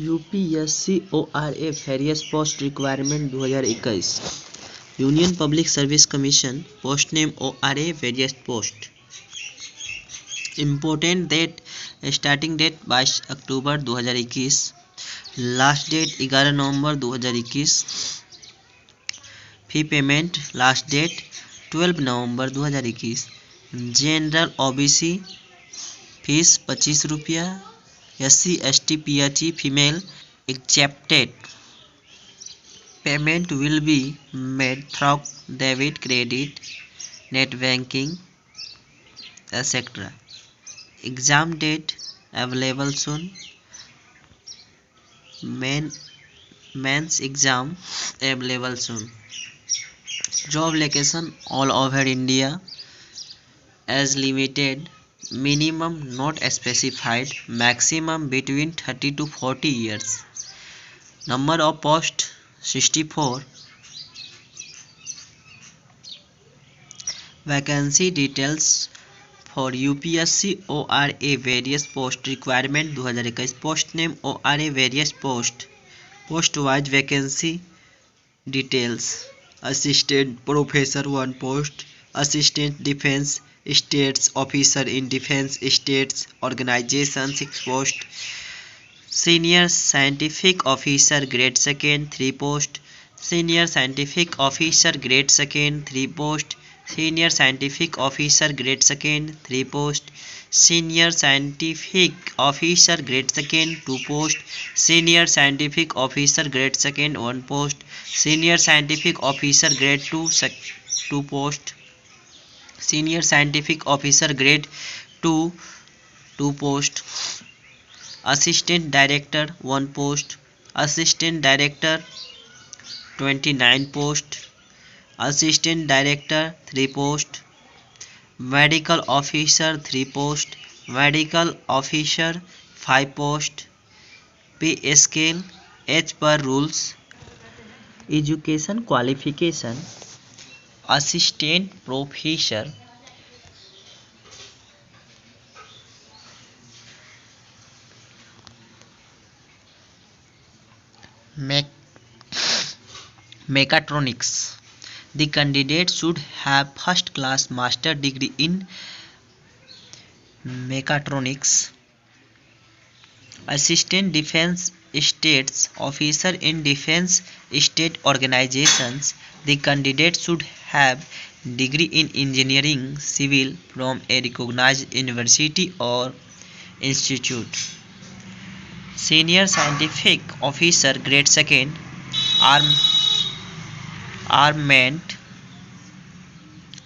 UPSC ORA various post requirement 2021 union public service commission post name ORA various post important date starting date 22 October 2021 last date 11 November 2021 fee payment last date 12 November 2021 general OBC fees 25 रुपया SC ST PHE female accepted payment will be made through debit credit net banking etc. Exam date available soon. Mains exam available soon. Job location all over India. As limited. Minimum not specified. Maximum between 30 to 40 years. Number of post 64. Vacancy details for UPSC ORA various post requirement 2021 post name ORA various post wise vacancy details assistant professor 1 post assistant defense states officer in defense states organization 6 post senior scientific officer grade 2nd 3 post senior scientific officer grade 2nd 3 post senior scientific officer grade 2nd 3 post senior scientific officer grade 2nd 2 post senior scientific officer grade 2nd 1 post senior scientific officer grade 2 post senior scientific officer grade 2 2 post assistant director 1 post assistant director 29 post assistant director 3 post medical officer 3 post medical officer 5 post pay scale as per rules education qualification assistant professor mechatronics. The candidate should have first class master degree in mechatronics. Assistant defense states officer in defense state organizations. The candidate should have degree in engineering civil from a recognized university or institute. Senior scientific officer grade 2nd armament.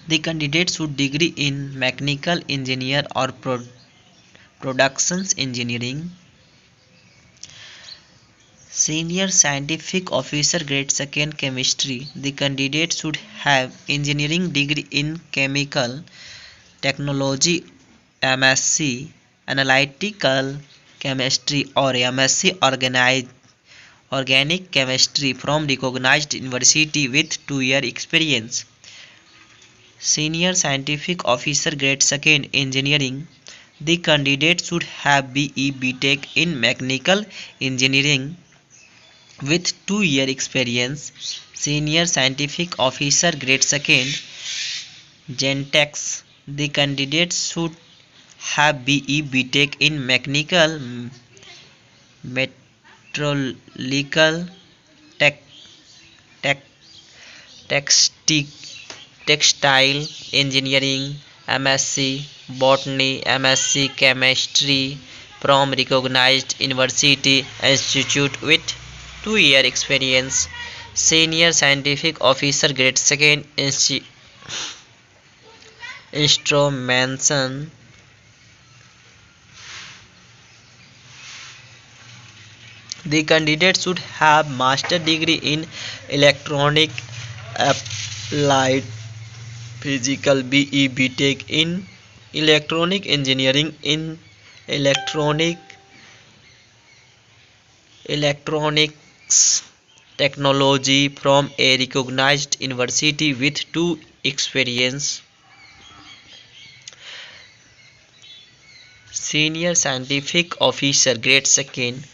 The candidate should degree in mechanical engineer or productions engineering. Senior scientific officer grade 2nd chemistry. The candidate should have engineering degree in chemical technology MSc analytical chemistry or MSc organic chemistry from recognized university with 2-year experience. Senior scientific officer grade 2nd engineering. The candidate should have BE BTech in mechanical engineering with 2-year experience. Senior scientific officer grade 2nd Gentex. The candidate should have BE BTech in mechanical metrological textile engineering MSc botany MSc chemistry from recognized university institute with 2-year experience. Senior scientific officer grade 2nd instrumentation. The candidate should have master degree in electronic applied physical BE BTech in electronic engineering in electronics technology from a recognized university with 2 experience. Senior scientific officer grade 2nd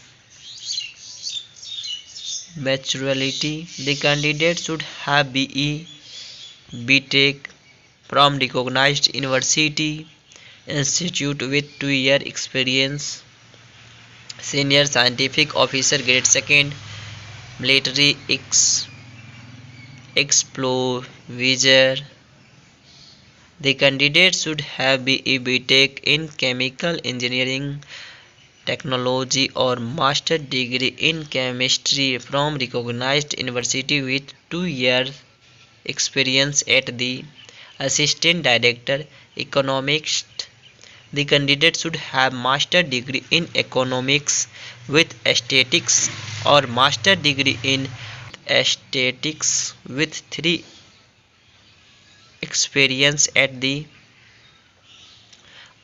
maturity. The candidate should have BE, BTech from recognized university, institute with 2 year experience, senior scientific officer grade 2nd, military exposure. The candidate should have BE, BTech in chemical engineering technology or master degree in chemistry from recognized university with 2 years experience at the assistant director economics. The candidate should have master degree in economics with statistics or master degree in statistics with 3 experience at the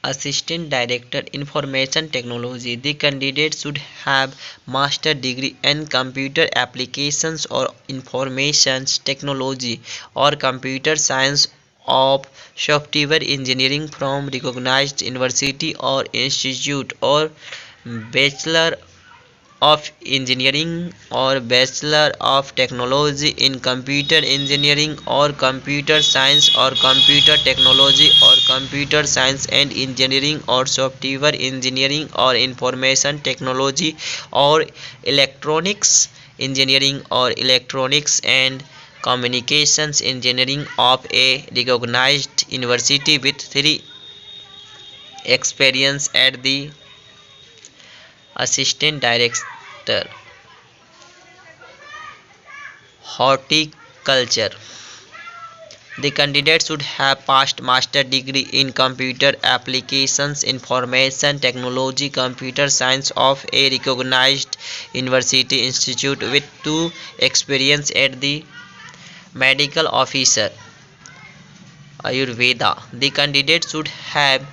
assistant director information technology. The candidate should have master degree in computer applications or information technology or computer science of software engineering from recognized university or institute, or bachelor of engineering or bachelor of technology in computer engineering or computer science or computer technology or computer science and engineering or software engineering or information technology or electronics engineering or electronics and communications engineering of a recognized university with 3 experience at the assistant director horticulture. The candidate should have passed master degree in computer applications, information technology, computer science of a recognized university institute with 2 experience at the medical officer Ayurveda. The candidate should have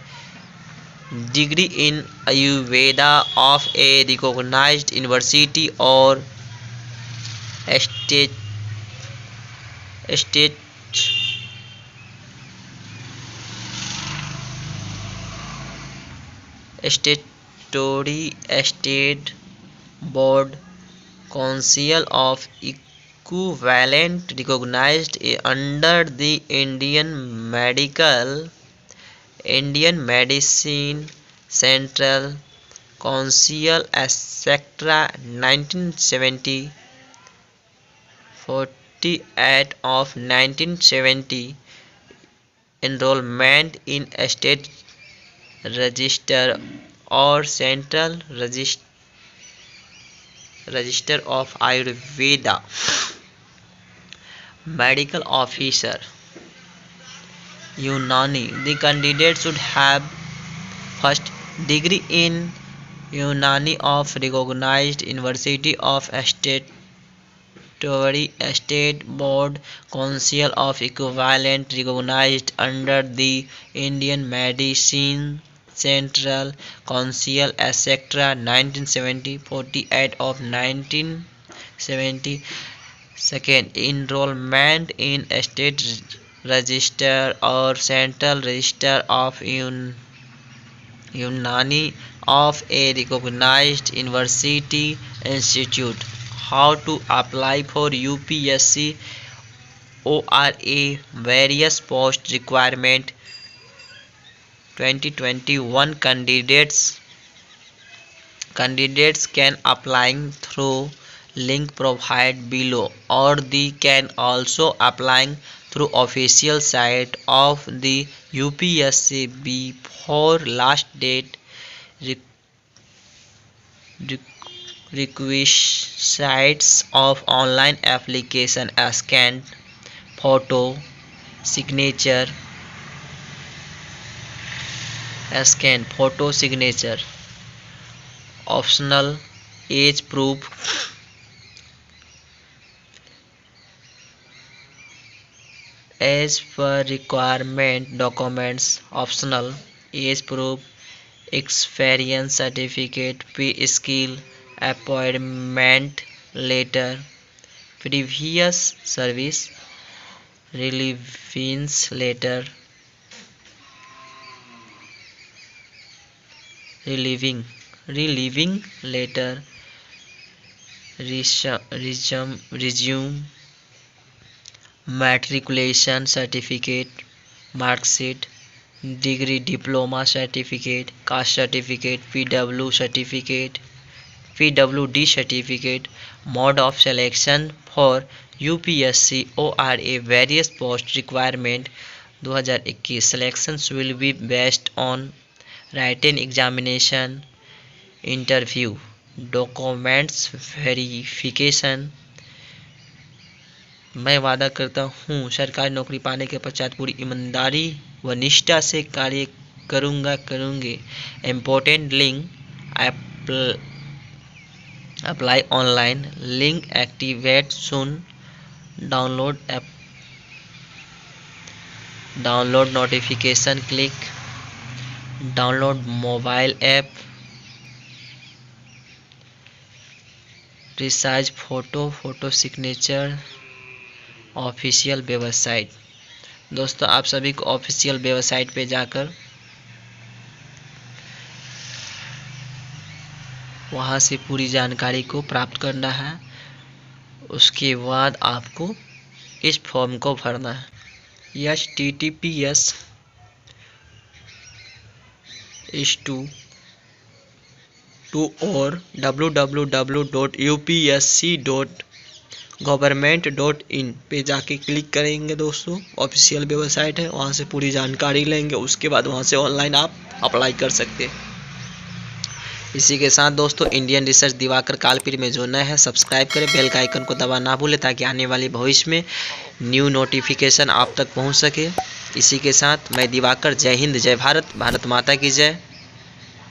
degree in Ayurveda of a recognized university or state state statutory state board council of equivalent recognized under the Indian Medicine Central Council etc. 1970 48 of 1970. Enrollment in a state register or central register of Ayurveda. Medical officer Unani. The candidate should have first degree in Unani of recognized university of state board council of equivalent recognized under the Indian Medicine Central Council etc. 1970 48 of 1970. Second, enrollment in a state register or central register of Unani of a recognized university institute. How to apply for UPSC ORA various post requirement 2021. Candidates can apply through link provided below, or they can also apply through official site of the UPSC before last date. Requisites of online application: a scanned photo, signature, optional age proof, as per requirement documents, optional age proof, experience certificate, pay skill, appointment letter, previous service, relevance letter, relieving letter, resume, matriculation certificate, marksheet, degree diploma certificate, caste certificate, PWD certificate, mode of selection for UPSC ORA various post requirement 2021 selections will be based on written examination, interview, documents verification। मैं वादा करता हूँ सरकारी नौकरी पाने के पश्चात पूरी ईमानदारी व निष्ठा से कार्य करूँगी। Important link, apply online, link activate soon, download notification, click download mobile app, resize photo signature, official website. दोस्तों आप सभी को ऑफिशियल वेबसाइट पे जाकर वहाँ से पूरी जानकारी को प्राप्त करना है। उसके बाद आपको इस फॉर्म को भरना है। https://or www.upsc.government.in पे जाके क्लिक करेंगे। दोस्तों ऑफिशियल वेबसाइट है, वहाँ से पूरी जानकारी लेंगे। उसके बाद वहाँ से ऑनलाइन आप अप्लाई कर सकते हैं। इसी के साथ दोस्तों इंडियन रिसर्च दिवाकर कालपीर में जो नए हैं सब्सक्राइब करें, बेल का आइकन को दबा ना भूलें ताकि आने वाले भविष्य में न्यू नोटिफिकेशन आप तक पहुंच सके। इसी के साथ मैं दिवाकर, जय हिंद, जय भारत, भारत माता की जय।